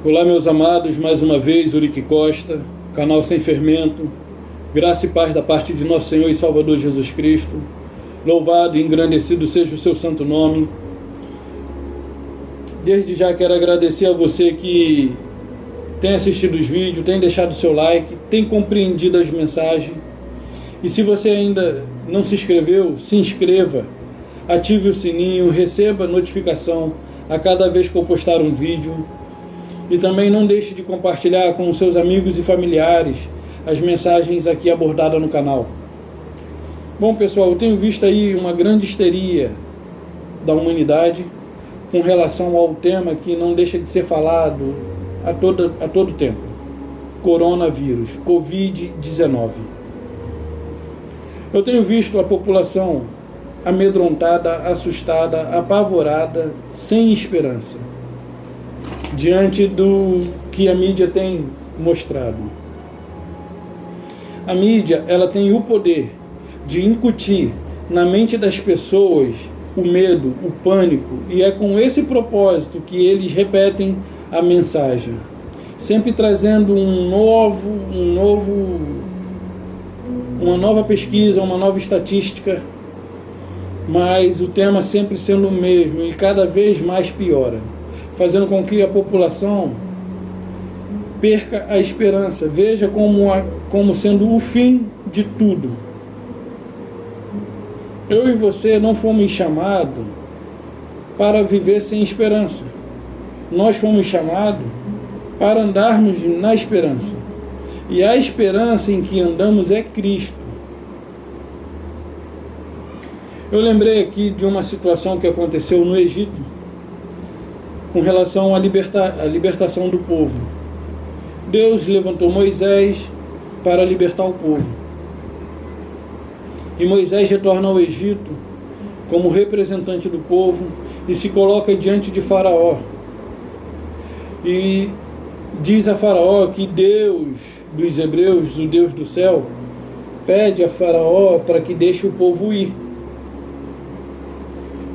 Olá, meus amados, mais uma vez, Urique Costa, canal Sem Fermento. Graça e paz da parte de nosso Senhor e Salvador Jesus Cristo. Louvado e engrandecido seja o seu santo nome. Desde já quero agradecer a você que tem assistido os vídeos, tem deixado o seu like, tem compreendido as mensagens. E se você ainda não se inscreveu, se inscreva, ative o sininho, receba notificação a cada vez que eu postar um vídeo. E também não deixe de compartilhar com os seus amigos e familiares as mensagens aqui abordadas no canal. Bom, pessoal, eu tenho visto aí uma grande histeria da humanidade com relação ao tema que não deixa de ser falado a todo tempo: coronavírus, Covid-19. Eu tenho visto a população amedrontada, assustada, apavorada, sem esperança, diante do que a mídia tem mostrado. A mídia, ela tem o poder de incutir na mente das pessoas o medo, o pânico, e é com esse propósito que eles repetem a mensagem, sempre trazendo uma nova pesquisa, uma nova estatística, mas o tema sempre sendo o mesmo e cada vez mais piora, fazendo com que a população perca a esperança, veja como sendo o fim de tudo. Eu e você não fomos chamados para viver sem esperança. Nós fomos chamados para andarmos na esperança. E a esperança em que andamos é Cristo. Eu lembrei aqui de uma situação que aconteceu no Egito, com relação à libertação do povo. Deus levantou Moisés para libertar o povo. E Moisés retorna ao Egito como representante do povo e se coloca diante de Faraó. E diz a Faraó que Deus dos hebreus, o Deus do céu, pede a Faraó para que deixe o povo ir.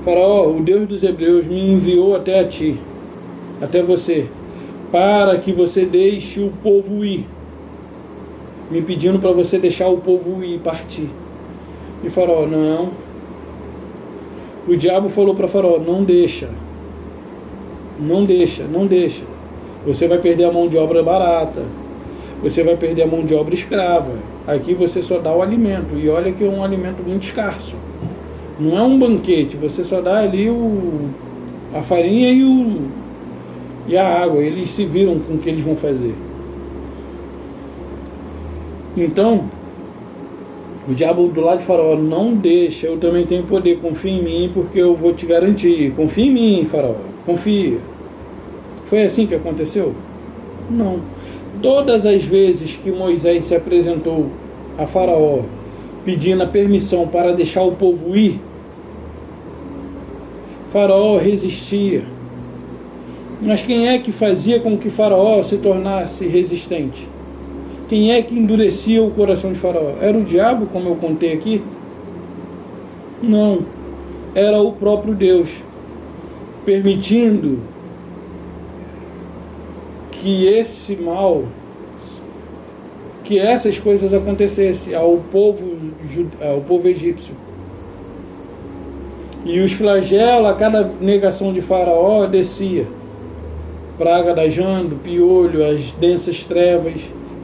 Faraó, o Deus dos hebreus, me enviou até a ti, até você, para que você deixe o povo ir, me pedindo para você deixar o povo ir, partir. E Faraó, não. O diabo falou para Faraó, não deixa, não deixa, não deixa. Você vai perder a mão de obra barata, você vai perder a mão de obra escrava. Aqui você só dá o alimento, e olha que é um alimento muito escasso. Não é um banquete, você só dá ali a farinha e a água. Eles se viram com o que eles vão fazer. Então, o diabo do lado de Faraó, não deixa, eu também tenho poder, confia em mim, porque eu vou te garantir. Confia em mim, Faraó, confia. Foi assim que aconteceu? Não. Todas as vezes que Moisés se apresentou a Faraó, pedindo a permissão para deixar o povo ir, Faraó resistia. Mas quem é que fazia com que Faraó se tornasse resistente? Quem é que endurecia o coração de Faraó? Era o diabo, como eu contei aqui? Não. Era o próprio Deus, permitindo que esse mal, que essas coisas acontecessem ao povo egípcio. E os flagelos, a cada negação de Faraó, descia. Praga da jando, piolho, as densas trevas,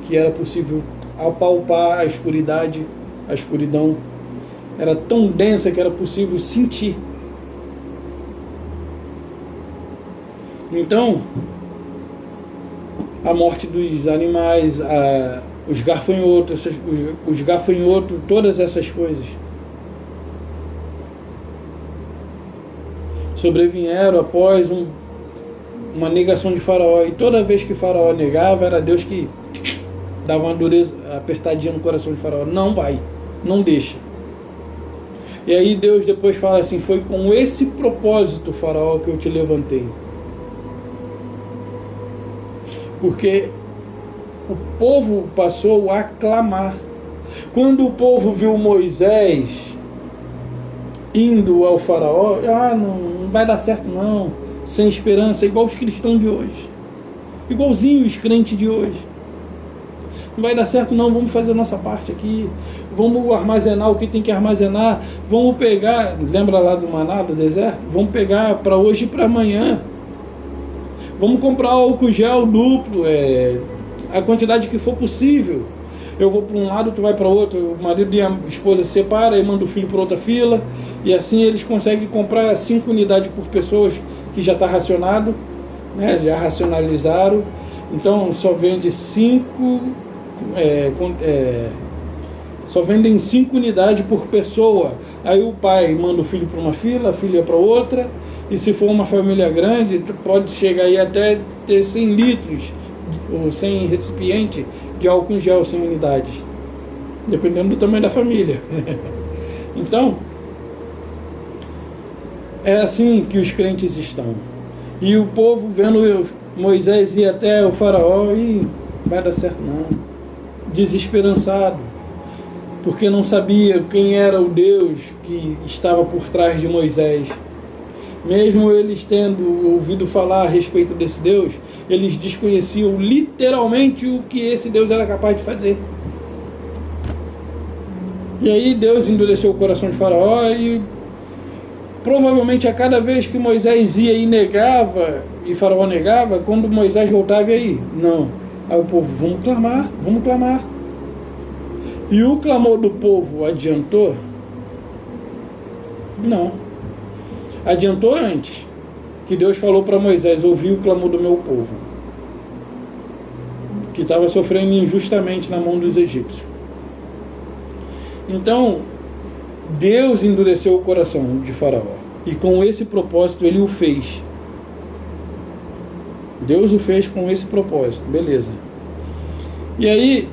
que era possível apalpar a escuridão. Era tão densa que era possível sentir. Então, a morte dos animais, os gafanhotos, todas essas coisas sobrevieram após uma negação de Faraó. E toda vez que Faraó negava, era Deus que dava uma dureza, apertadinha no coração de Faraó. Não vai, não deixa. E aí Deus depois fala assim, foi com esse propósito, Faraó, que eu te levantei. Porque o povo passou a clamar. Quando o povo viu Moisés indo ao Faraó, não vai dar certo não, sem esperança, igual os cristãos de hoje. igualzinho os crentes de hoje. Não vai dar certo não, vamos fazer a nossa parte aqui, vamos armazenar o que tem que armazenar, vamos pegar, lembra lá do maná, do deserto? Vamos pegar para hoje e para amanhã, vamos comprar álcool gel duplo, a quantidade que for possível. Eu vou para um lado, tu vai para outro, o marido e a esposa se separam e manda o filho para outra fila, e assim eles conseguem comprar 5 unidades por pessoa, que já está racionado, né? Já racionalizaram, então só vende 5, só vendem 5 unidades por pessoa. Aí o pai manda o filho para uma fila, a filha para outra, e se for uma família grande, pode chegar aí até ter 100 litros, ou 100 recipientes de álcool gel, 100 unidades, dependendo do tamanho da família. Então, é assim que os crentes estão. E o povo vendo Moisés ir até o faraó e vai dar certo não. Desesperançado, porque não sabia quem era o Deus que estava por trás de Moisés. Mesmo eles tendo ouvido falar a respeito desse Deus, eles desconheciam literalmente o que esse Deus era capaz de fazer. E aí Deus endureceu o coração de Faraó e provavelmente a cada vez que Moisés ia e negava, e Faraó negava, quando Moisés voltava, e aí? Não. Aí o povo, vamos clamar, vamos clamar. E o clamor do povo adiantou? Não. Adiantou antes, que Deus falou para Moisés, ouvi o clamor do meu povo, que estava sofrendo injustamente na mão dos egípcios. Então, Deus endureceu o coração de Faraó, e com esse propósito ele o fez. Deus o fez com esse propósito, beleza. E aí,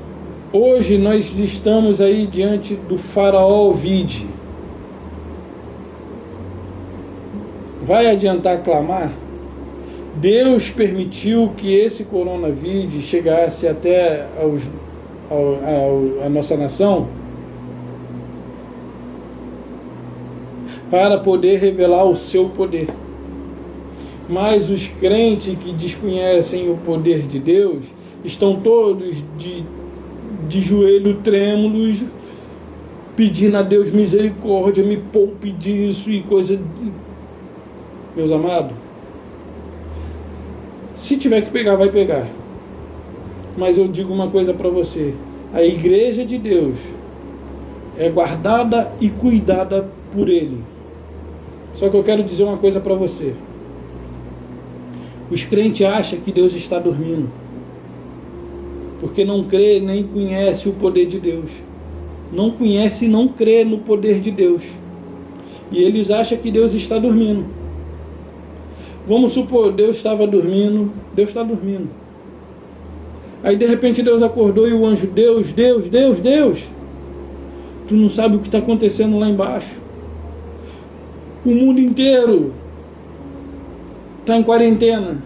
hoje nós estamos aí diante do Faraó vide. Vai adiantar clamar? Deus permitiu que esse coronavírus chegasse até a nossa nação para poder revelar o seu poder. Mas os crentes que desconhecem o poder de Deus estão todos de joelho trêmulos, pedindo a Deus misericórdia, me poupe disso e coisa. Meus amados, se tiver que pegar, vai pegar. Mas eu digo uma coisa para você: a igreja de Deus é guardada e cuidada por Ele. Só que eu quero dizer uma coisa para você: os crentes acham que Deus está dormindo, porque não crê nem conhece o poder de Deus. Não conhece e não crê no poder de Deus. E eles acham que Deus está dormindo. Vamos supor, Deus estava dormindo, Deus está dormindo. Aí de repente Deus acordou e o anjo, Deus, Deus, Deus, Deus. Tu não sabe o que está acontecendo lá embaixo. O mundo inteiro está em quarentena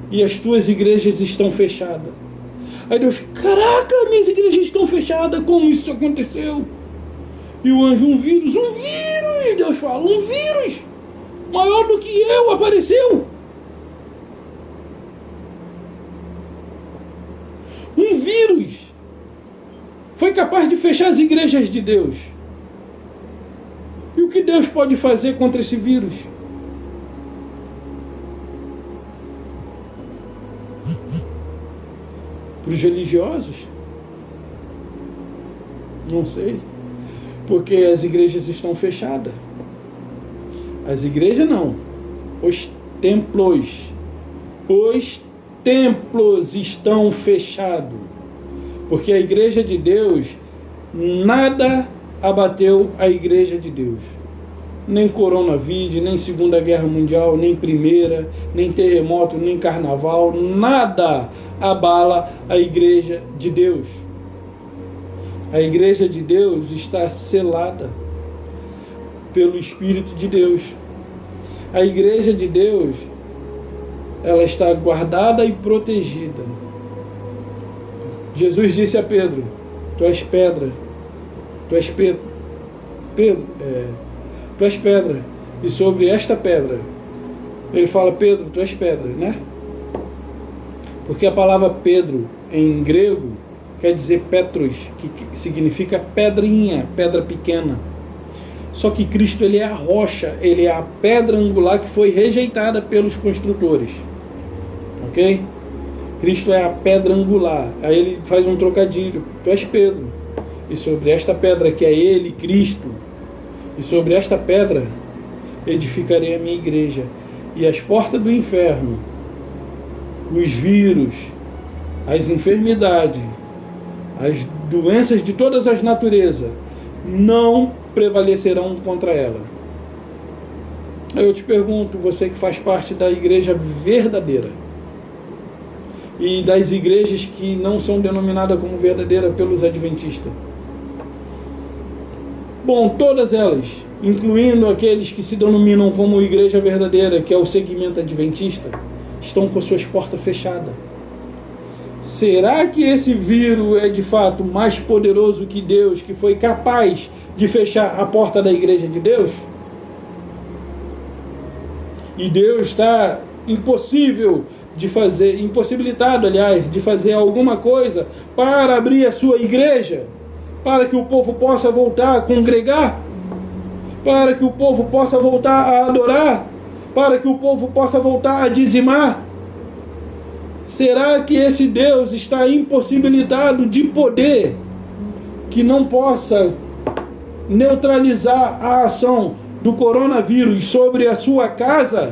e as tuas igrejas estão fechadas. Aí Deus, caraca, minhas igrejas estão fechadas, como isso aconteceu? E o anjo, um vírus, Deus fala, um vírus maior do que eu apareceu. Um vírus foi capaz de fechar as igrejas de Deus. E o que Deus pode fazer contra esse vírus? Para os religiosos? Não sei. Porque as igrejas estão fechadas. As igrejas não. Os templos. Os templos estão fechados. Porque a igreja de Deus, nada abateu a igreja de Deus. Nem coronavírus, nem Segunda Guerra Mundial, nem Primeira, nem terremoto, nem carnaval. Nada abala a igreja de Deus. A igreja de Deus está selada pelo Espírito de Deus. A igreja de Deus, ela está guardada e protegida. Jesus disse a Pedro, tu és pedra, tu és Pedro, tu és pedra, e sobre esta pedra, ele fala, Pedro, tu és pedra, né? Porque a palavra Pedro, em grego, quer dizer Petros, que significa pedrinha, pedra pequena. Só que Cristo, ele é a rocha, ele é a pedra angular que foi rejeitada pelos construtores. Ok? Cristo é a pedra angular. Aí ele faz um trocadilho. Tu és Pedro. E sobre esta pedra, que é ele, Cristo, e sobre esta pedra edificarei a minha igreja. E as portas do inferno, os vírus, as enfermidades, as doenças de todas as naturezas, não prevalecerão contra ela. Aí eu te pergunto, você que faz parte da igreja verdadeira e das igrejas que não são denominadas como verdadeira pelos adventistas. Bom, todas elas, incluindo aqueles que se denominam como igreja verdadeira, que é o segmento adventista, estão com suas portas fechadas. Será que esse vírus é de fato mais poderoso que Deus, que foi capaz de fechar a porta da igreja de Deus? E Deus está impossibilitado, aliás, de fazer alguma coisa para abrir a sua igreja, para que o povo possa voltar a congregar, para que o povo possa voltar a adorar, para que o povo possa voltar a dizimar. Será que esse Deus está impossibilitado de poder, que não possa neutralizar a ação do coronavírus sobre a sua casa?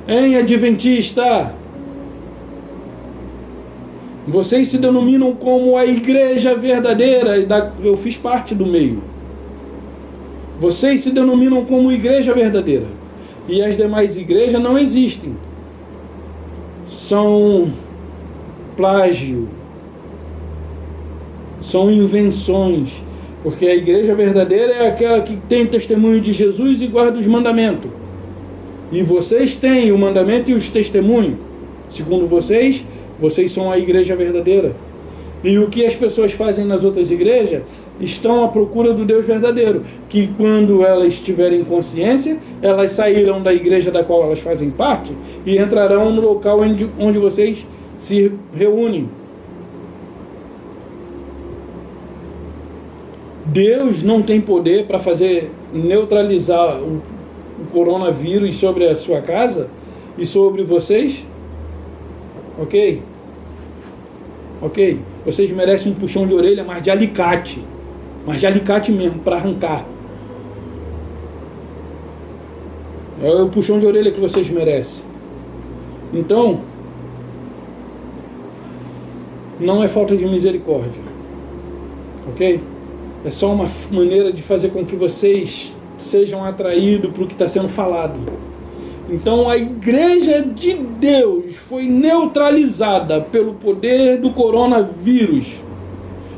Hein, adventista? Vocês se denominam como a igreja verdadeira, eu fiz parte do meio. Vocês se denominam como igreja verdadeira. E as demais igrejas não existem. São plágio. São invenções. Porque a igreja verdadeira é aquela que tem testemunho de Jesus e guarda os mandamentos. E vocês têm o mandamento e os testemunhos. Segundo vocês, vocês são a igreja verdadeira. E o que as pessoas fazem nas outras igrejas, estão à procura do Deus verdadeiro, que quando elas tiverem consciência, elas sairão da igreja da qual elas fazem parte e entrarão no local onde vocês se reúnem. Deus não tem poder para fazer neutralizar o coronavírus sobre a sua casa e sobre vocês? Ok? Ok? Vocês merecem um puxão de orelha, mas de alicate. Mas de alicate mesmo, para arrancar. É o puxão de orelha que vocês merecem. Então, não é falta de misericórdia. Ok? É só uma maneira de fazer com que vocês sejam atraídos para o que está sendo falado. Então a igreja de Deus foi neutralizada pelo poder do coronavírus.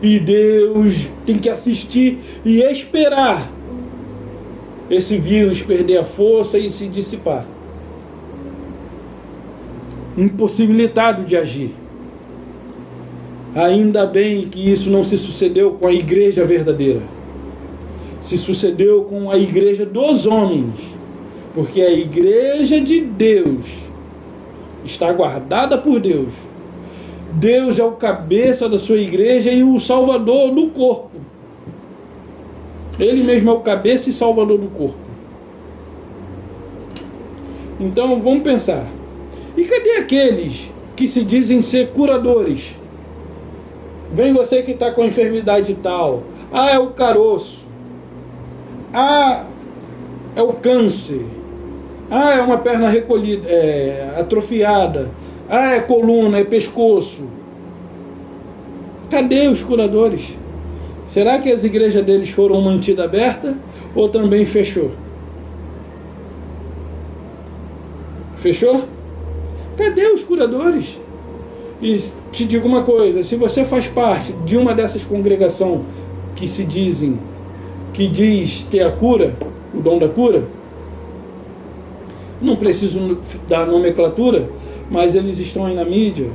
E Deus tem que assistir e esperar esse vírus perder a força e se dissipar. Impossibilitado de agir. Ainda bem que isso não se sucedeu com a igreja verdadeira. Se sucedeu com a igreja dos homens. Porque a igreja de Deus está guardada por Deus. Deus é o cabeça da sua igreja e o salvador do corpo. Ele mesmo é o cabeça e salvador do corpo. Então vamos pensar. E cadê aqueles que se dizem ser curadores? Vem você que está com enfermidade tal. Ah, é o caroço. Ah, é o câncer. Ah, é uma perna recolhida, atrofiada. Ah, é coluna, é pescoço. Cadê os curadores? Será que as igrejas deles foram mantidas abertas ou também fechou? Fechou? Cadê os curadores? E te digo uma coisa, se você faz parte de uma dessas congregações que diz ter a cura, o dom da cura, não preciso dar nomenclatura, mas eles estão aí na mídia,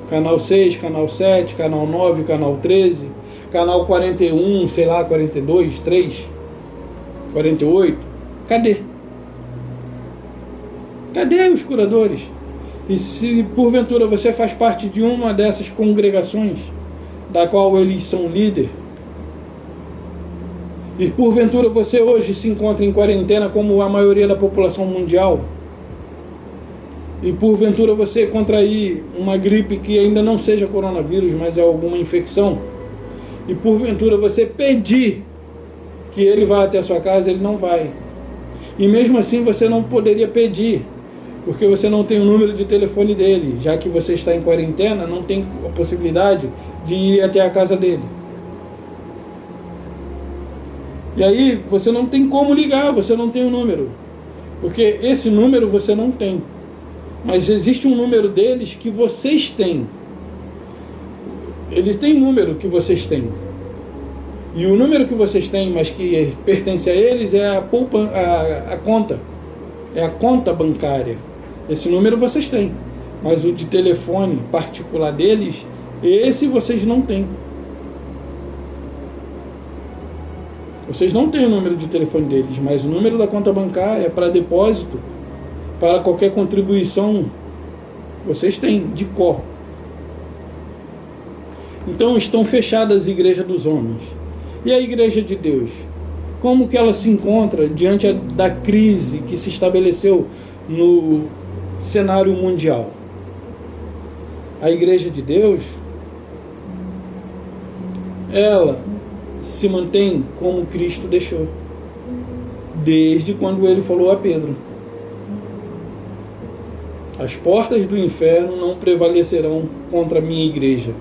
canal 6, canal 7, canal 9, canal 13, canal 41, sei lá, 42, 3, 48, cadê? Cadê os curadores? E se porventura você faz parte de uma dessas congregações, da qual eles são líder, e porventura você hoje se encontra em quarentena como a maioria da população mundial, e porventura você contrair uma gripe que ainda não seja coronavírus, mas é alguma infecção, e porventura você pedir que ele vá até a sua casa, ele não vai. E mesmo assim você não poderia pedir, porque você não tem o número de telefone dele, já que você está em quarentena, não tem a possibilidade de ir até a casa dele. E aí você não tem como ligar, você não tem o número, porque esse número você não tem, mas existe um número deles que vocês têm. Eles têm número que vocês têm, e o número que vocês têm, mas que pertence a eles, é a conta, é a conta bancária. Esse número vocês têm, mas o de telefone particular deles, esse vocês não têm. Vocês não têm o número de telefone deles, mas o número da conta bancária para depósito, para qualquer contribuição, vocês têm de cor. Então estão fechadas as igrejas dos homens. E a igreja de Deus? Como que ela se encontra diante da crise que se estabeleceu no cenário mundial? A igreja de Deus, ela se mantém como Cristo deixou, desde quando ele falou a Pedro: as portas do inferno não prevalecerão contra a minha igreja.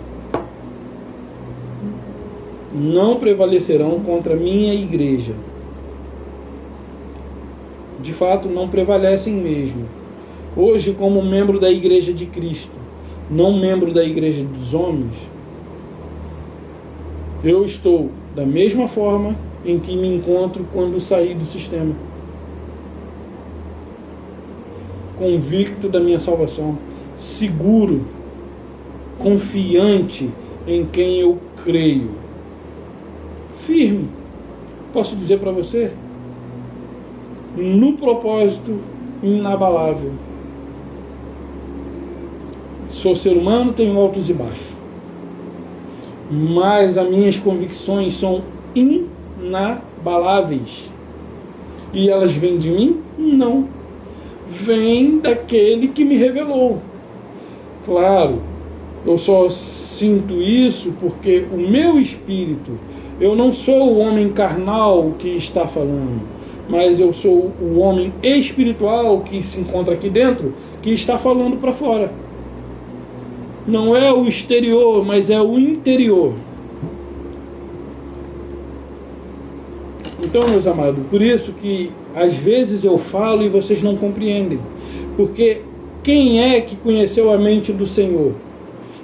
Não prevalecerão contra a minha igreja. De fato, não prevalecem mesmo. Hoje, como membro da igreja de Cristo, não membro da igreja dos homens, eu estou da mesma forma em que me encontro quando saí do sistema. Convicto da minha salvação, seguro, confiante em quem eu creio. Firme, posso dizer para você, no propósito inabalável. Sou ser humano, tenho altos e baixos, mas as minhas convicções são inabaláveis. E elas vêm de mim? Não. Vêm daquele que me revelou. Claro, eu só sinto isso porque o meu espírito, eu não sou o homem carnal que está falando, mas eu sou o homem espiritual que se encontra aqui dentro, que está falando para fora. Não é o exterior, mas é o interior. Então, meus amados, por isso que às vezes eu falo e vocês não compreendem. Porque quem é que conheceu a mente do Senhor?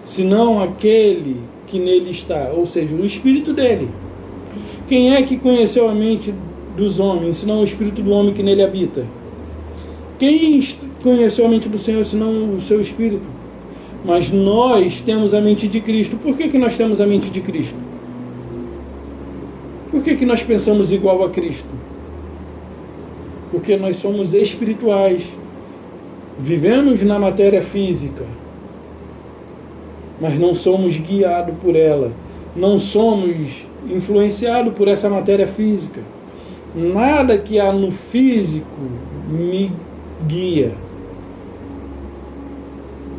Senão aquele que nele está, ou seja, o Espírito dele. Quem é que conheceu a mente dos homens, senão o Espírito do homem que nele habita? Quem conheceu a mente do Senhor, senão o seu Espírito? Mas nós temos a mente de Cristo. Por que nós temos a mente de Cristo? Por que nós pensamos igual a Cristo? Porque nós somos espirituais. Vivemos na matéria física, mas não somos guiados por ela. Não somos influenciados por essa matéria física. Nada que há no físico me guia.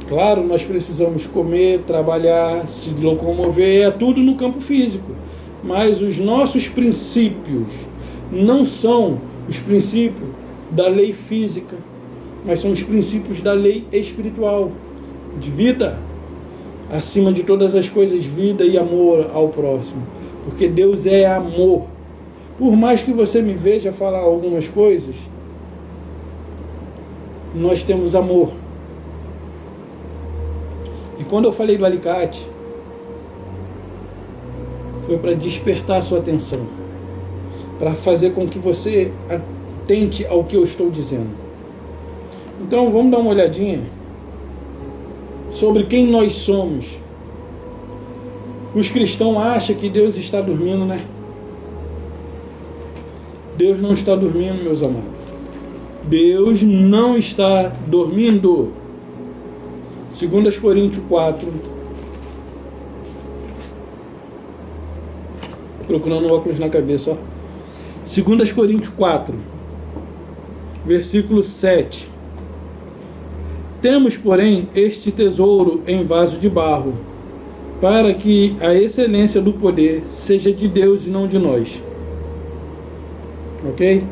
Claro, nós precisamos comer, trabalhar, se locomover, é tudo no campo físico. Mas os nossos princípios não são os princípios da lei física, mas são os princípios da lei espiritual, de vida, acima de todas as coisas, vida e amor ao próximo. Porque Deus é amor. Por mais que você me veja falar algumas coisas, nós temos amor. E quando eu falei do alicate, foi para despertar a sua atenção, para fazer com que você atente ao que eu estou dizendo. Então vamos dar uma olhadinha sobre quem nós somos. Os cristãos acham que Deus está dormindo, né? Deus não está dormindo, meus amados. Deus não está dormindo. 2 Coríntios 4. Procurando o óculos na cabeça, ó. 2 Coríntios 4, versículo 7. Temos, porém, este tesouro em vaso de barro, para que a excelência do poder seja de Deus e não de nós. Ok?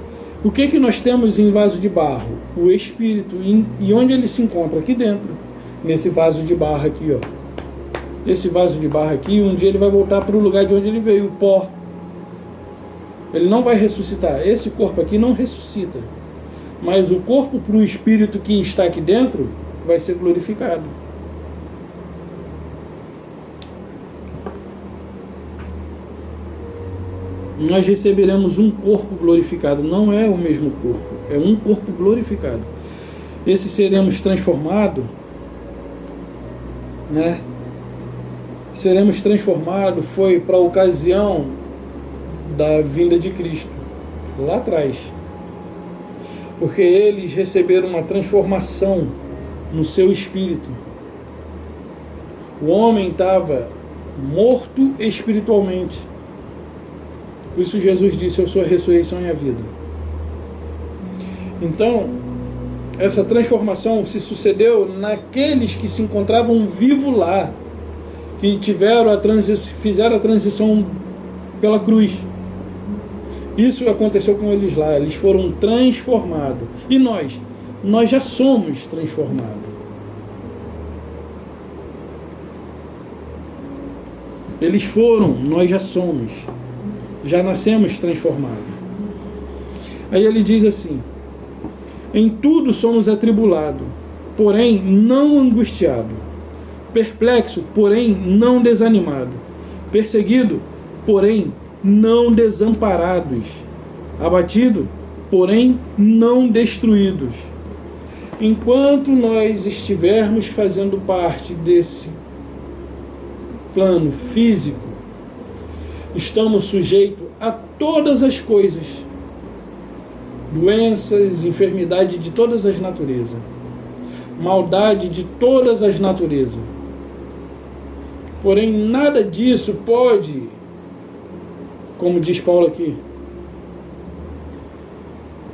O que nós temos em vaso de barro? O Espírito. E onde ele se encontra? Aqui dentro. Nesse vaso de barro aqui, ó. Esse vaso de barro aqui, um dia ele vai voltar para o lugar de onde ele veio, o pó. Ele não vai ressuscitar. Esse corpo aqui não ressuscita. Mas o corpo para o Espírito que está aqui dentro vai ser glorificado. Nós receberemos um corpo glorificado. Não é o mesmo corpo, é um corpo glorificado. Esse seremos transformados, né? Seremos transformados foi para a ocasião da vinda de Cristo, lá atrás. Porque eles receberam uma transformação no seu espírito. O homem estava morto espiritualmente. Por isso Jesus disse: eu sou a ressurreição e a vida. Então, essa transformação se sucedeu naqueles que se encontravam vivos lá, que fizeram a transição pela cruz. Isso aconteceu com eles lá, eles foram transformados. E nós já somos transformados. Eles foram, nós já somos. Já nascemos transformados. Aí ele diz assim: em tudo somos atribulados, porém não angustiados, perplexo, porém não desanimado, perseguido, porém não desamparados, abatido, porém não destruídos. Enquanto nós estivermos fazendo parte desse plano físico, estamos sujeitos a todas as coisas, doenças, enfermidade de todas as naturezas, maldade de todas as naturezas. Porém, nada disso pode, como diz Paulo aqui,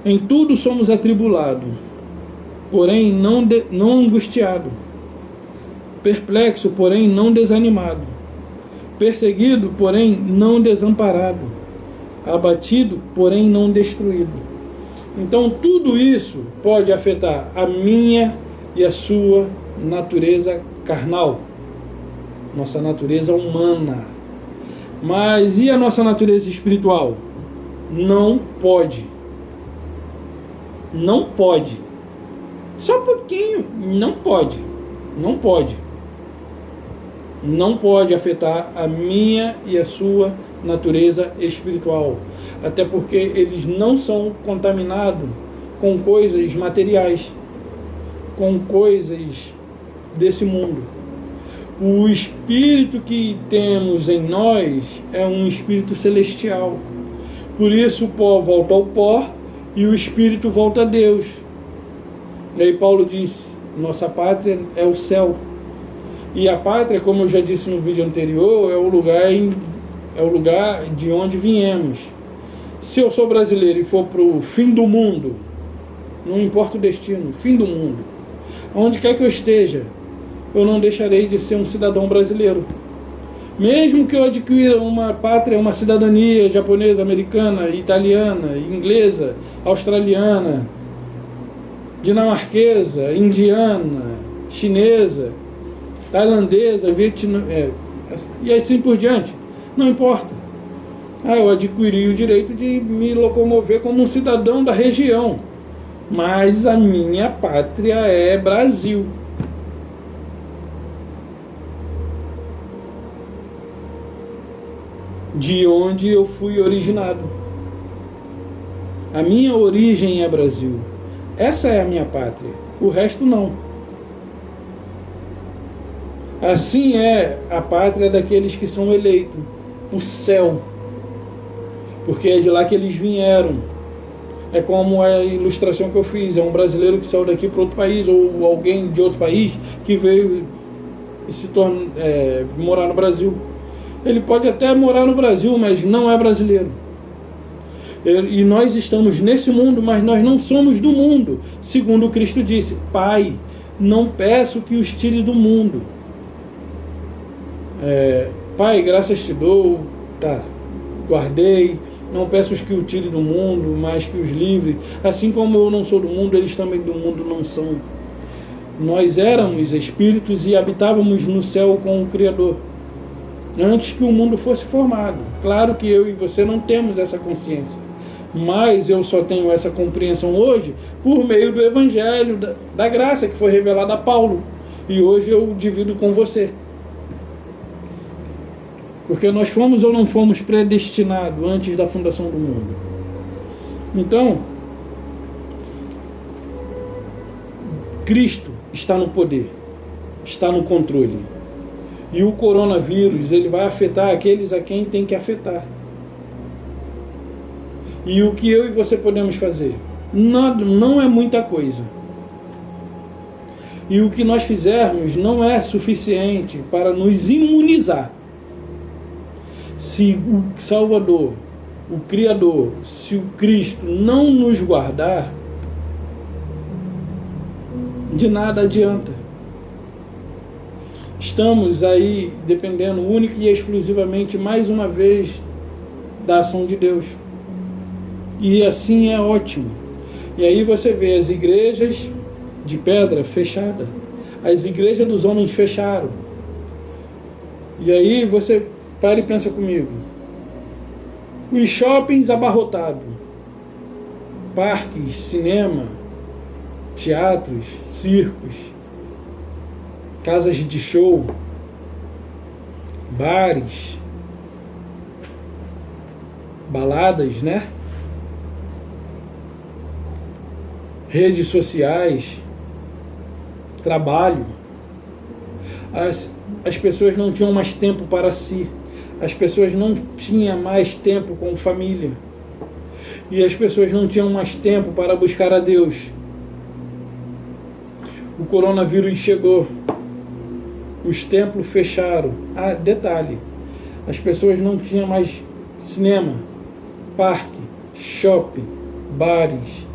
em tudo somos atribulados, porém não angustiados, perplexo, porém não desanimado, perseguido, porém não desamparado, abatido, porém não destruído. Então tudo isso pode afetar a minha e a sua natureza carnal, nossa natureza humana. Mas e a nossa natureza espiritual? Não pode. Não pode. Só um pouquinho. Não pode. Não pode. Não pode afetar a minha e a sua natureza espiritual. Até porque eles não são contaminados com coisas materiais, com coisas desse mundo. O espírito que temos em nós é um espírito celestial. Por isso o pó volta ao pó e o espírito volta a Deus. E aí Paulo disse: nossa pátria é o céu. E a pátria, como eu já disse no vídeo anterior, é o lugar de onde viemos. Se eu sou brasileiro e for para o fim do mundo, não importa o destino, fim do mundo, onde quer que eu esteja, eu não deixarei de ser um cidadão brasileiro. Mesmo que eu adquira uma pátria, uma cidadania japonesa, americana, italiana, inglesa, australiana, dinamarquesa, indiana, chinesa, tailandesa, vietnamita, e assim por diante, não importa. Eu adquiri o direito de me locomover como um cidadão da região, mas a minha pátria é Brasil. De onde eu fui originado. A minha origem é Brasil. Essa é a minha pátria. O resto não. Assim é a pátria daqueles que são eleitos, o céu. Porque é de lá que eles vieram. É como a ilustração que eu fiz, é um brasileiro que saiu daqui para outro país, ou alguém de outro país que veio e se torna, morar no Brasil. Ele pode até morar no Brasil, mas não é brasileiro. E nós estamos nesse mundo, mas nós não somos do mundo. Segundo Cristo disse, Pai, não peço que os tire do mundo. Pai, graças te dou, tá, guardei. Não peço que o tire do mundo, mas que os livre. Assim como eu não sou do mundo, eles também do mundo não são. Nós éramos espíritos e habitávamos no céu com o Criador, antes que o mundo fosse formado. Claro que eu e você não temos essa consciência, mas eu só tenho essa compreensão hoje por meio do Evangelho, da graça que foi revelada a Paulo. E hoje eu divido com você. Porque nós fomos ou não fomos predestinados antes da fundação do mundo. Então, Cristo está no poder, está no controle. E o coronavírus, ele vai afetar aqueles a quem tem que afetar. E o que eu e você podemos fazer? Não é muita coisa. E o que nós fizermos não é suficiente para nos imunizar. Se o Salvador, o Criador, se o Cristo não nos guardar, de nada adianta. Estamos aí dependendo única e exclusivamente, mais uma vez, da ação de Deus. E assim é ótimo. E aí você vê as igrejas de pedra fechadas. As igrejas dos homens fecharam. E aí você para e pensa comigo. Os shoppings abarrotados. Parques, cinema, teatros, circos, casas de show, bares, baladas, né? Redes sociais, trabalho. As pessoas não tinham mais tempo para si. As pessoas não tinham mais tempo com família. E as pessoas não tinham mais tempo para buscar a Deus. O coronavírus chegou. Os templos fecharam. Ah, detalhe. As pessoas não tinham mais cinema, parque, shopping, bares,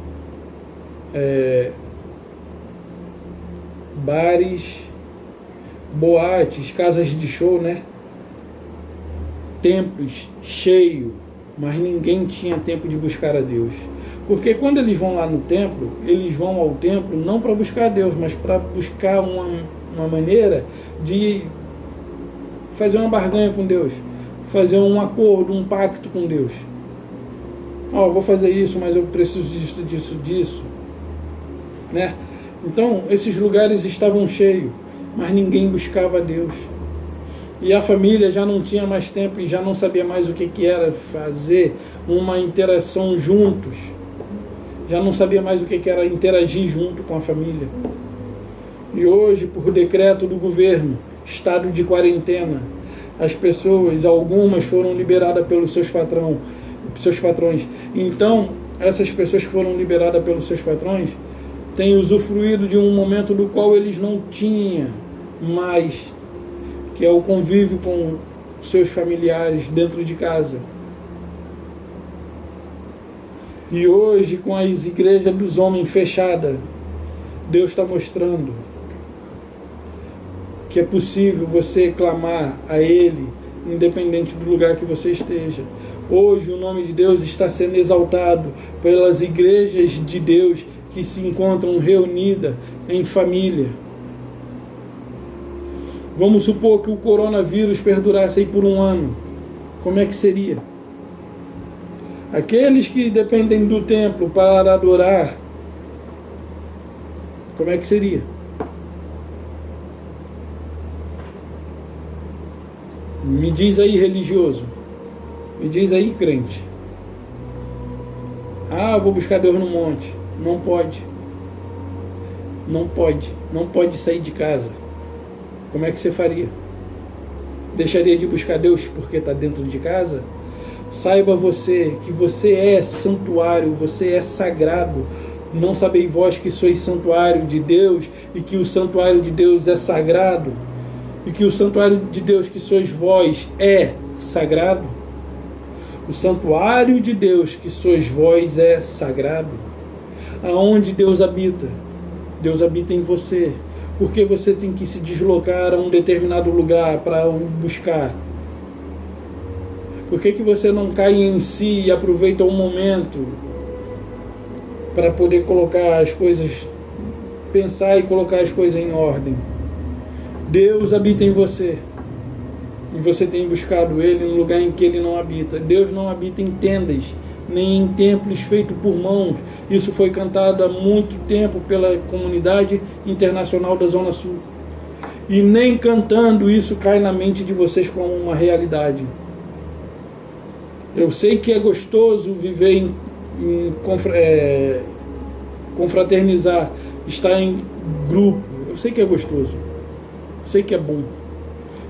boates, casas de show, né? Templos cheios, mas ninguém tinha tempo de buscar a Deus. Porque quando eles vão lá no templo, eles vão ao templo não para buscar a Deus, mas para buscar uma maneira de fazer uma barganha com Deus, fazer um acordo, um pacto com Deus. Vou fazer isso, mas eu preciso disso, né? Então, esses lugares estavam cheios, mas ninguém buscava a Deus. E a família já não tinha mais tempo e já não sabia mais o que era fazer uma interação juntos. Já não sabia mais o que era interagir junto com a família. E hoje, por decreto do governo, estado de quarentena, as pessoas, algumas foram liberadas pelos seus patrões. Então, essas pessoas que foram liberadas pelos seus patrões têm usufruído de um momento do qual eles não tinham mais, que é o convívio com seus familiares dentro de casa. E hoje, com as igrejas dos homens fechadas, Deus está mostrando que é possível você clamar a Ele, independente do lugar que você esteja. Hoje o nome de Deus está sendo exaltado pelas igrejas de Deus que se encontram reunidas em família. Vamos supor que o coronavírus perdurasse aí por 1 ano. Como é que seria? Aqueles que dependem do templo para adorar, como é que seria? Me diz aí, religioso. Me diz aí, crente. Vou buscar Deus no monte. Não pode. Não pode. Não pode sair de casa. Como é que você faria? Deixaria de buscar Deus porque está dentro de casa? Saiba você que você é santuário, você é sagrado. Não sabeis vós que sois santuário de Deus e que o santuário de Deus é sagrado? E que o santuário de Deus que sois vós é sagrado? O santuário de Deus que sois vós é sagrado. Aonde Deus habita? Deus habita em você. Porque você tem que se deslocar a um determinado lugar para o buscar? Por que você não cai em si e aproveita um momento para poder colocar as coisas, pensar e colocar as coisas em ordem? Deus habita em você. E você tem buscado Ele no lugar em que Ele não habita. Deus não habita em tendas, nem em templos feitos por mãos. Isso foi cantado há muito tempo pela comunidade internacional da Zona Sul. E nem cantando isso cai na mente de vocês como uma realidade. Eu sei que é gostoso viver confraternizar, estar em grupo. Eu sei que é gostoso. Eu sei que é bom.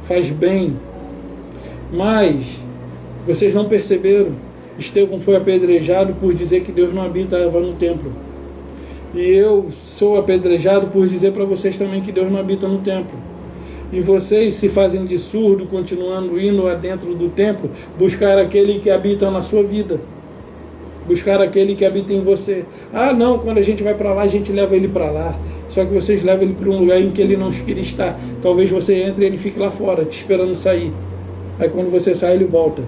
Faz bem. Mas vocês não perceberam? Estevão foi apedrejado por dizer que Deus não habitava no templo. E eu sou apedrejado por dizer para vocês também que Deus não habita no templo. E vocês se fazem de surdo, continuando indo adentro do templo, buscar aquele que habita na sua vida. Buscar aquele que habita em você. Ah, não, quando a gente vai para lá, a gente leva ele para lá. Só que vocês levam ele para um lugar em que ele não queria estar. Talvez você entre e ele fique lá fora, te esperando sair. Aí quando você sai, ele volta.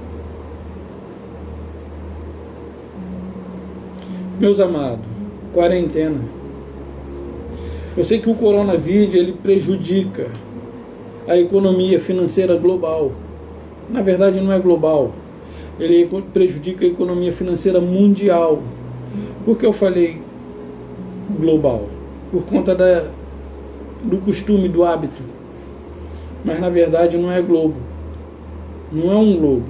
Meus amados, quarentena. Eu sei que o coronavírus ele prejudica a economia financeira global. Na verdade não é global. Ele prejudica a economia financeira mundial. Por que eu falei global? Por conta do costume, do hábito. Mas na verdade não é globo. Não é um globo.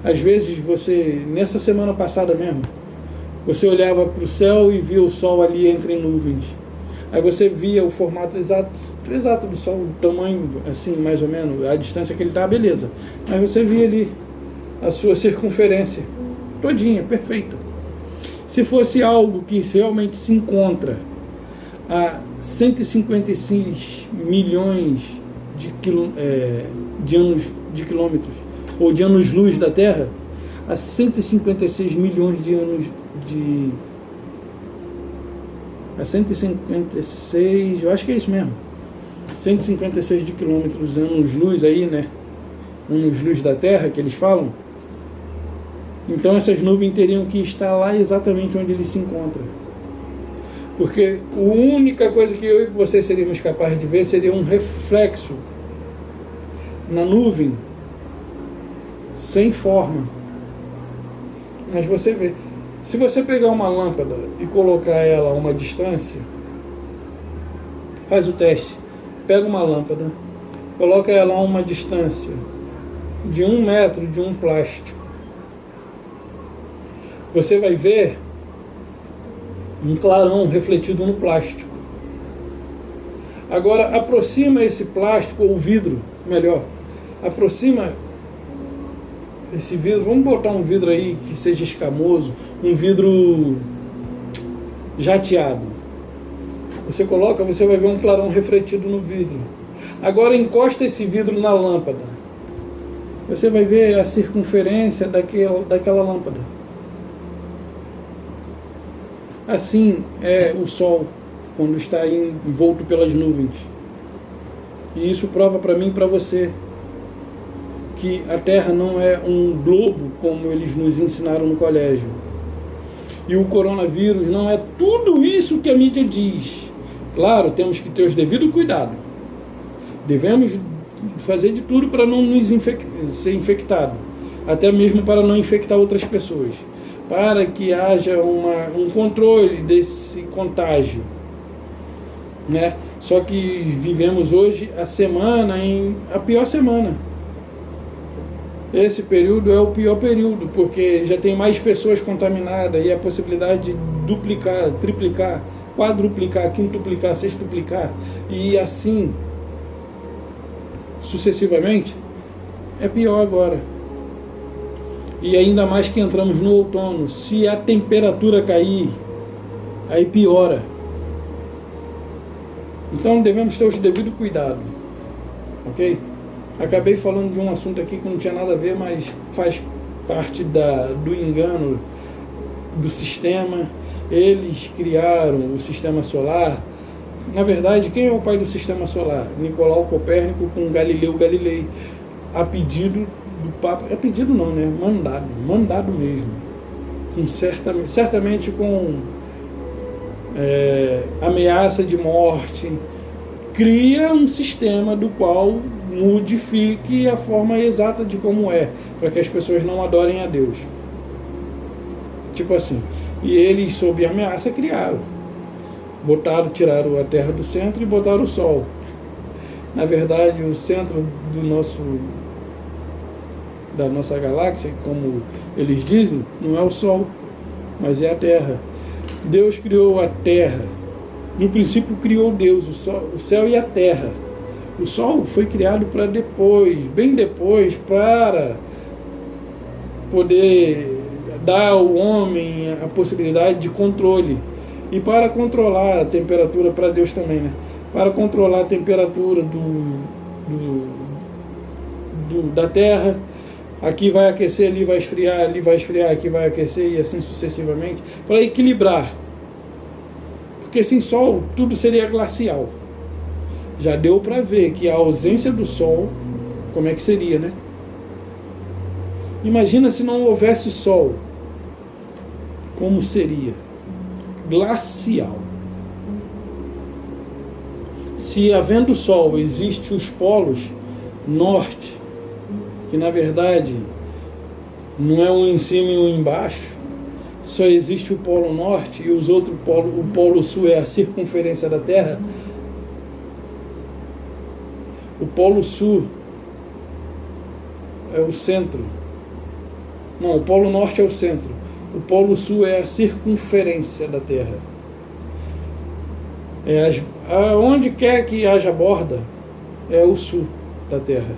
Às vezes você, nessa semana passada mesmo, você olhava para o céu e via o sol ali entre nuvens. Aí você via o formato exato do sol, o tamanho, assim, mais ou menos, a distância que ele está, beleza. Mas você via ali a sua circunferência todinha, perfeita. Se fosse algo que realmente se encontra a 156 milhões de anos de quilômetros, ou de anos-luz da Terra, a 156 milhões de anos a 156, eu acho que é isso mesmo, 156 de quilômetros, anos-luz aí, né? Anos-luz da Terra, que eles falam. Então essas nuvens teriam que estar lá exatamente onde ele se encontra. Porque a única coisa que eu e você seríamos capazes de ver seria um reflexo na nuvem, sem forma. Mas você vê, se você pegar uma lâmpada e colocar ela a uma distância, faz o teste, pega uma lâmpada, coloca ela a uma distância de 1 metro de um plástico, você vai ver um clarão refletido no plástico. Agora aproxima esse plástico, ou vidro, melhor, aproxima esse vidro, vamos botar um vidro aí que seja escamoso, um vidro jateado. Você coloca, você vai ver um clarão refletido no vidro. Agora encosta esse vidro na lâmpada. Você vai ver a circunferência daquela lâmpada. Assim é o Sol, quando está envolto pelas nuvens. E isso prova para mim e para você que a Terra não é um globo, como eles nos ensinaram no colégio. E o coronavírus não é tudo isso que a mídia diz. Claro, temos que ter os devidos cuidados. Devemos fazer de tudo para não ser infectado, até mesmo para não infectar outras pessoas, para que haja um controle desse contágio, né? Só que vivemos hoje a pior semana. Esse período é o pior período, porque já tem mais pessoas contaminadas e a possibilidade de duplicar, triplicar, quadruplicar, quintuplicar, sextuplicar e assim sucessivamente é pior agora. E ainda mais que entramos no outono, se a temperatura cair, aí piora. Então devemos ter o devido cuidado, ok? Acabei falando de um assunto aqui que não tinha nada a ver, mas faz parte do engano do sistema. Eles criaram o sistema solar. Na verdade, quem é o pai do sistema solar? Nicolau Copérnico com Galileu Galilei, a pedido do Papa. A pedido não, né? Mandado mesmo. Certamente com ameaça de morte. Cria um sistema do qual modifique a forma exata de como é, para que as pessoas não adorem a Deus. Tipo assim. E eles, sob ameaça, criaram. Tiraram a Terra do centro e botaram o Sol. Na verdade, o centro da nossa galáxia, como eles dizem, não é o Sol, mas é a Terra. Deus criou a Terra. No princípio criou Deus, o céu e a Terra. O Sol foi criado para depois, bem depois, para poder dar ao homem a possibilidade de controle. E para controlar a temperatura, para Deus também, né? Para controlar a temperatura da Terra. Aqui vai aquecer, ali vai esfriar, aqui vai aquecer, e assim sucessivamente, para equilibrar. Porque sem Sol, tudo seria glacial. Já deu para ver que a ausência do Sol, como é que seria, né? Imagina se não houvesse Sol. Como seria? Glacial. Se havendo Sol existe os polos norte, que na verdade não é um em cima e um embaixo, só existe o polo norte e os outros polos, o polo sul é a circunferência da Terra. O polo sul é o centro. Não, o polo norte é o centro. O polo sul é a circunferência da Terra. Onde quer que haja borda, é o sul da Terra.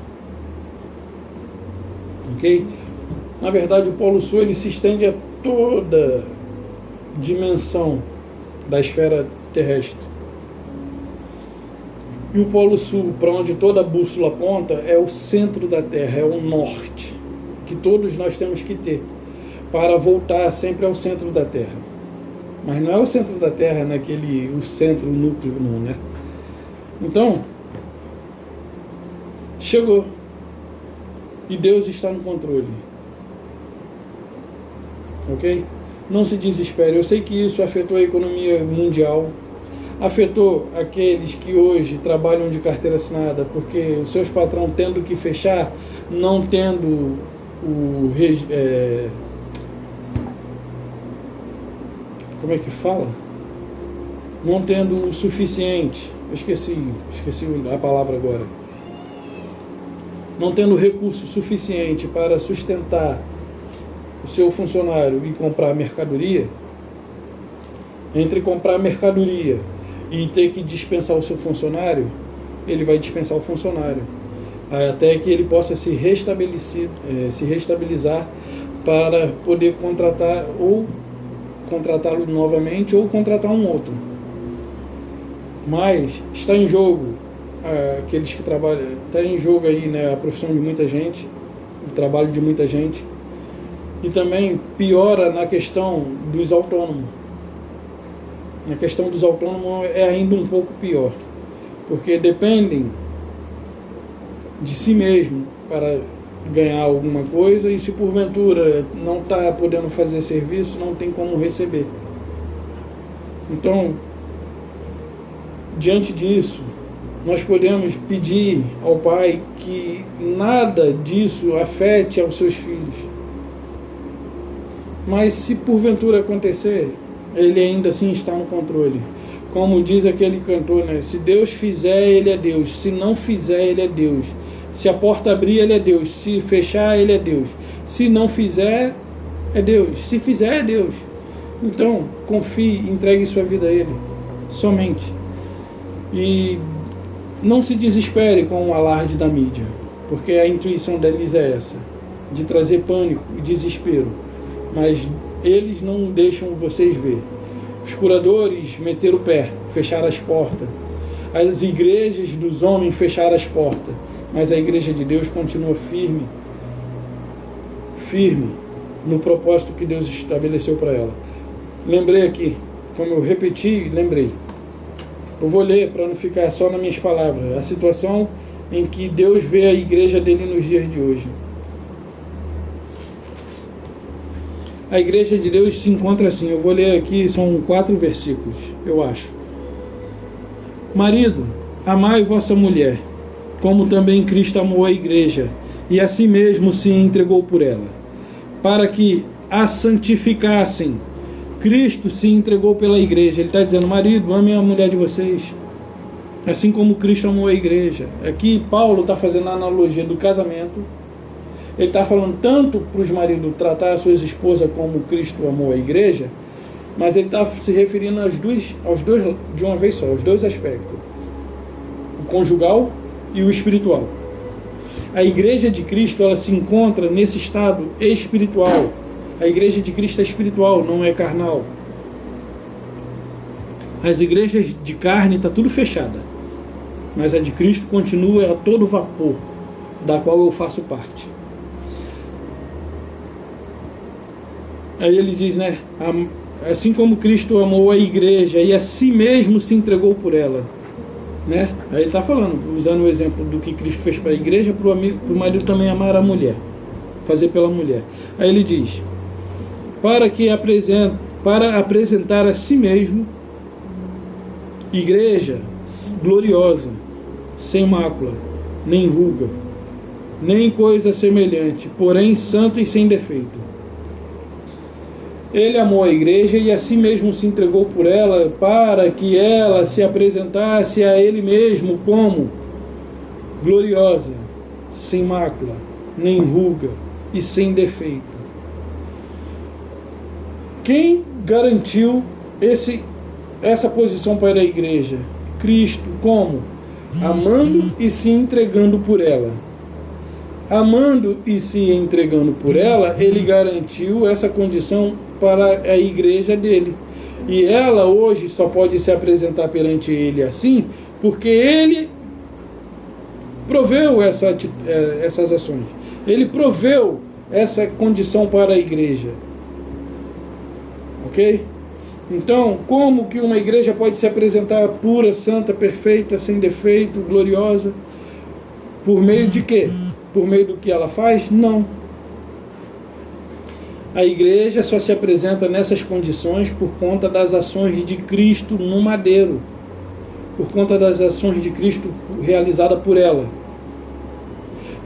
Ok? Na verdade, o polo sul ele se estende a toda dimensão da esfera terrestre. E o polo sul, para onde toda a bússola aponta, é o centro da Terra, é o norte, que todos nós temos que ter, para voltar sempre ao centro da Terra. Mas não é o centro da Terra o centro, o núcleo, não, né? Então, chegou. E Deus está no controle. Ok? Não se desespere. Eu sei que isso afetou a economia mundial, afetou aqueles que hoje trabalham de carteira assinada, porque os seus patrões tendo que fechar, não tendo como é que fala? Não tendo o suficiente. Eu esqueci a palavra agora. Não tendo recurso suficiente para sustentar o seu funcionário e comprar mercadoria. Entre comprar mercadoria e ter que dispensar o seu funcionário, ele vai dispensar o funcionário, até que ele possa se restabilizar para poder contratá-lo novamente ou contratar um outro. Mas está em jogo aqueles que trabalham, está em jogo aí, né, a profissão de muita gente, o trabalho de muita gente, e também piora na questão dos autônomos. Na questão dos autônomos é ainda um pouco pior, porque dependem de si mesmo para ganhar alguma coisa, e se porventura não está podendo fazer serviço, não tem como receber. Então, diante disso, nós podemos pedir ao Pai que nada disso afete aos seus filhos. Mas se porventura acontecer, Ele ainda assim está no controle. Como diz aquele cantor, né? Se Deus fizer, Ele é Deus. Se não fizer, Ele é Deus. Se a porta abrir, Ele é Deus. Se fechar, Ele é Deus. Se não fizer, é Deus. Se fizer, é Deus. Então, confie, entregue sua vida a Ele. Somente. E não se desespere com o alarde da mídia, porque a intuição deles é essa. de trazer pânico e desespero, mas eles não deixam vocês ver. Os curadores meteram o pé, fecharam as portas. As igrejas dos homens fecharam as portas, mas a igreja de Deus continua firme no propósito que Deus estabeleceu para ela. Lembrei aqui, como eu repeti, lembrei. Eu vou ler para não ficar só nas minhas palavras. A situação em que Deus vê a igreja dele nos dias de hoje. A igreja de Deus se encontra assim. Eu vou ler aqui, são 4 versículos, eu acho. Marido, amai vossa mulher, como também Cristo amou a igreja, e a si mesmo se entregou por ela, para que a santificassem. Cristo se entregou pela igreja. Ele está dizendo, marido, amem a mulher de vocês, assim como Cristo amou a igreja. Aqui Paulo está fazendo a analogia do casamento. Ele está falando tanto para os maridos tratar as suas esposas como Cristo amou a igreja, mas ele está se referindo aos dois de uma vez só, aos 2 aspectos, o conjugal e o espiritual. A igreja de Cristo, ela se encontra nesse estado espiritual. A igreja de Cristo é espiritual, não é carnal. As igrejas de carne está tudo fechada, mas a de Cristo continua a todo vapor, da qual eu faço parte. Aí ele diz, né? Assim como Cristo amou a igreja e a si mesmo se entregou por ela, né? Aí ele está falando, usando o exemplo do que Cristo fez para a igreja, para o marido também amar a mulher, fazer pela mulher. Aí ele diz, para apresentar a si mesmo igreja gloriosa, sem mácula, nem ruga, nem coisa semelhante, porém santa e sem defeito. Ele amou a igreja e a si mesmo se entregou por ela, para que ela se apresentasse a ele mesmo como gloriosa, sem mácula, nem ruga e sem defeito. Quem garantiu essa posição para a igreja? Cristo. Como? Amando e se entregando por ela. Amando e se entregando por ela, ele garantiu essa condição para a igreja dele. E ela hoje só pode se apresentar perante ele assim, porque ele proveu essas ações. Ele proveu essa condição para a igreja. Ok? Então, como que uma igreja pode se apresentar pura, santa, perfeita, sem defeito, gloriosa? Por meio de quê? Por meio do que ela faz? Não. A igreja só se apresenta nessas condições por conta das ações de Cristo no madeiro, por conta das ações de Cristo realizadas por ela.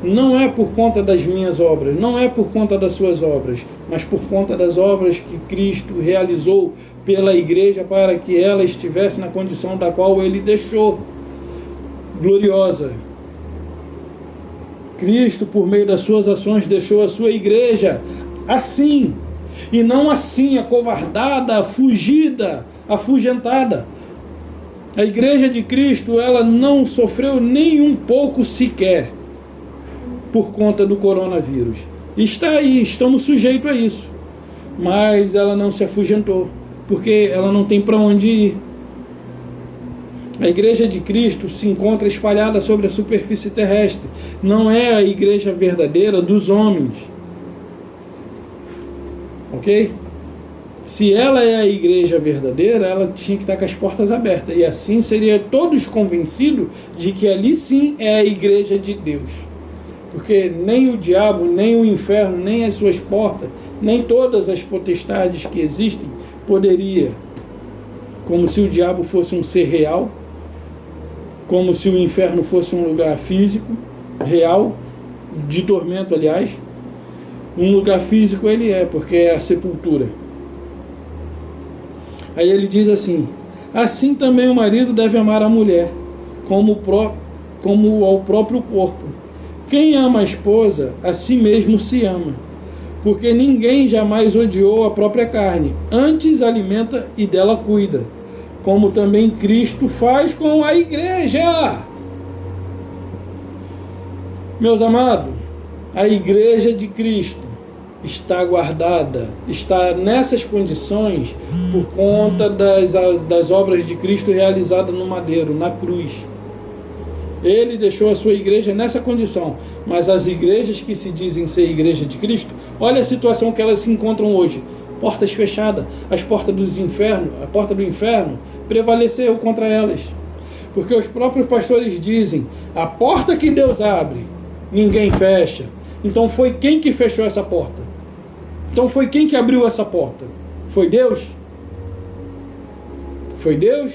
Não é por conta das minhas obras, não é por conta das suas obras, mas por conta das obras que Cristo realizou pela igreja para que ela estivesse na condição da qual ele deixou, gloriosa. Cristo, por meio das suas ações, deixou a sua igreja assim, e não assim, acovardada, fugida, afugentada. A igreja de Cristo, ela não sofreu nem um pouco sequer por conta do coronavírus. Está aí, estamos sujeitos a isso. Mas ela não se afugentou, porque ela não tem para onde ir. A igreja de Cristo se encontra espalhada sobre a superfície terrestre. Não é a igreja verdadeira dos homens. Ok? Se ela é a igreja verdadeira, ela tinha que estar com as portas abertas. E assim seria todos convencidos de que ali sim é a igreja de Deus. Porque nem o diabo, nem o inferno, nem as suas portas, nem todas as potestades que existem poderia, como se o diabo fosse um ser real, como se o inferno fosse um lugar físico, real, de tormento, aliás. Um lugar físico ele é, porque é a sepultura. Aí ele diz assim: assim também o marido deve amar a mulher, como ao próprio corpo. Quem ama a esposa, a si mesmo se ama, porque ninguém jamais odiou a própria carne, antes alimenta e dela cuida, como também Cristo faz com a igreja. Meus amados, A igreja de Cristo está guardada, está nessas condições por conta das obras de Cristo realizadas no madeiro, na cruz. Ele deixou a sua igreja nessa condição, mas as igrejas que se dizem ser igreja de Cristo, olha a situação que elas se encontram hoje. Portas fechadas, as portas dos infernos, a porta do inferno prevaleceu contra elas. Porque os próprios pastores dizem, a porta que Deus abre, ninguém fecha. Então foi quem que fechou essa porta? Então foi quem que abriu essa porta? Foi Deus? Foi Deus?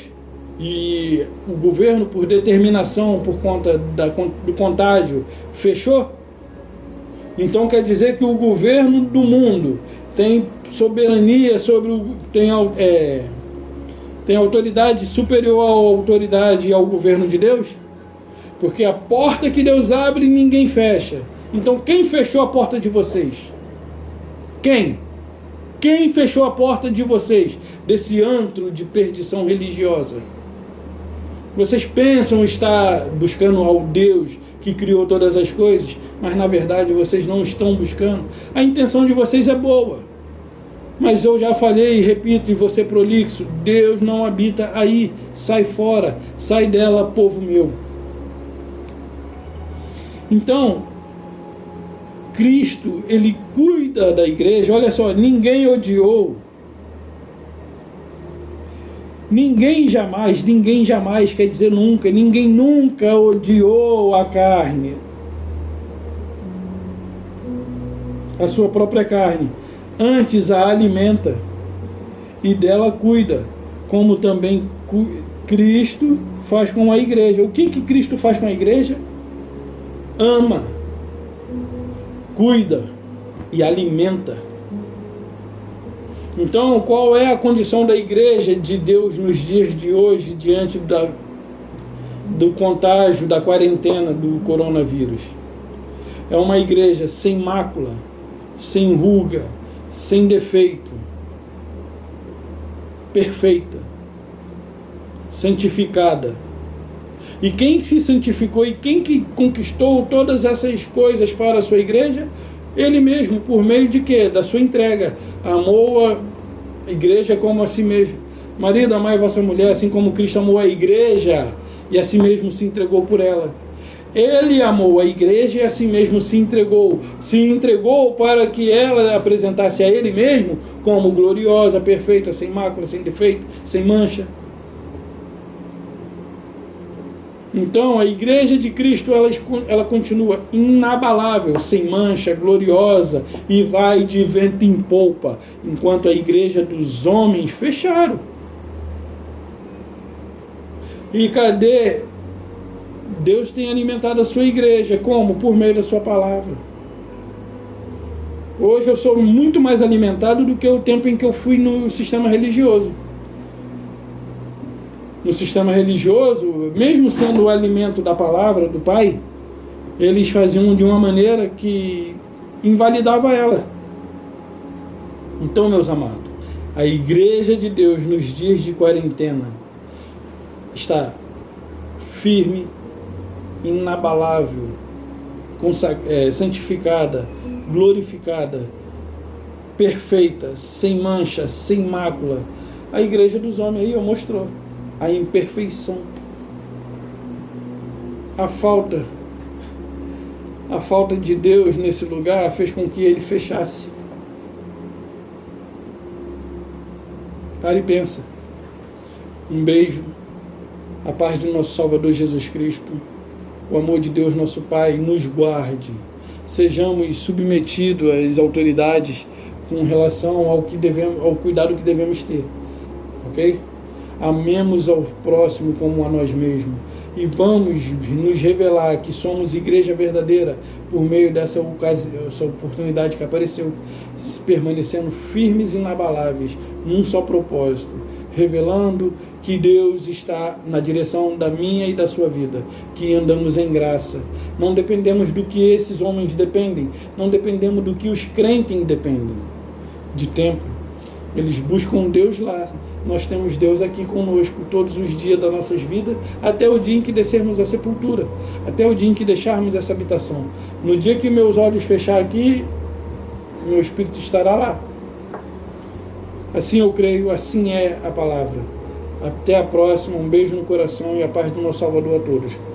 E o governo, por determinação, por conta do contágio, fechou? Então quer dizer que o governo do mundo tem soberania sobre tem autoridade superior à autoridade e ao governo de Deus? Porque a porta que Deus abre, ninguém fecha. Então quem fechou a porta de vocês? Quem? Quem fechou a porta de vocês? Desse antro de perdição religiosa? Vocês pensam estar buscando ao Deus que criou todas as coisas, mas na verdade vocês não estão buscando. A intenção de vocês é boa. Mas eu já falei e repito, e vou ser prolixo, Deus não habita aí. Sai fora, sai dela, povo meu. Então, Cristo, ele cuida da igreja. Olha só, ninguém odiou. Ninguém jamais, quer dizer nunca, ninguém nunca odiou a carne. A sua própria carne. Antes a alimenta e dela cuida, como também Cristo faz com a igreja. O que Cristo faz com a igreja? Ama, cuida e alimenta. Então, qual é a condição da igreja de Deus nos dias de hoje, diante do contágio, da quarentena do coronavírus? É uma igreja sem mácula, sem ruga, sem defeito, perfeita, santificada. E quem se santificou e quem que conquistou todas essas coisas para a sua igreja? Ele mesmo, por meio de quê? Da sua entrega. Amou a igreja como a si mesmo. Marido, amai vossa mulher, assim como Cristo amou a igreja e a si mesmo se entregou por ela. Ele amou a igreja e a si mesmo se entregou. Se entregou para que ela apresentasse a ele mesmo como gloriosa, perfeita, sem mácula, sem defeito, sem mancha. Então, a igreja de Cristo, ela continua inabalável, sem mancha, gloriosa, e vai de vento em polpa, enquanto a igreja dos homens fecharam. E cadê? Deus tem alimentado a sua igreja. Como? Por meio da sua palavra. Hoje eu sou muito mais alimentado do que o tempo em que eu fui no sistema religioso. No sistema religioso, mesmo sendo o alimento da palavra do Pai, eles faziam de uma maneira que invalidava ela. Então, meus amados, a igreja de Deus nos dias de quarentena está firme, inabalável, santificada, glorificada, perfeita, sem mancha, sem mácula. A igreja dos homens aí mostrou a imperfeição, a falta de Deus nesse lugar fez com que ele fechasse. Para e pensa. Um beijo, a paz do nosso Salvador Jesus Cristo, o amor de Deus nosso Pai nos guarde, sejamos submetidos às autoridades com relação ao cuidado que devemos ter, ok? Amemos ao próximo como a nós mesmos e vamos nos revelar que somos igreja verdadeira por meio dessa oportunidade que apareceu, permanecendo firmes e inabaláveis num só propósito, revelando que Deus está na direção da minha e da sua vida, que andamos em graça, não dependemos do que esses homens dependem, não dependemos do que os crentes dependem, de tempo. Eles buscam Deus lá, nós temos Deus aqui conosco todos os dias das nossas vidas, até o dia em que descermos à sepultura, até o dia em que deixarmos essa habitação. No dia que meus olhos fechar aqui, meu espírito estará lá. Assim eu creio, assim é a palavra. Até a próxima, um beijo no coração e a paz do nosso Salvador a todos.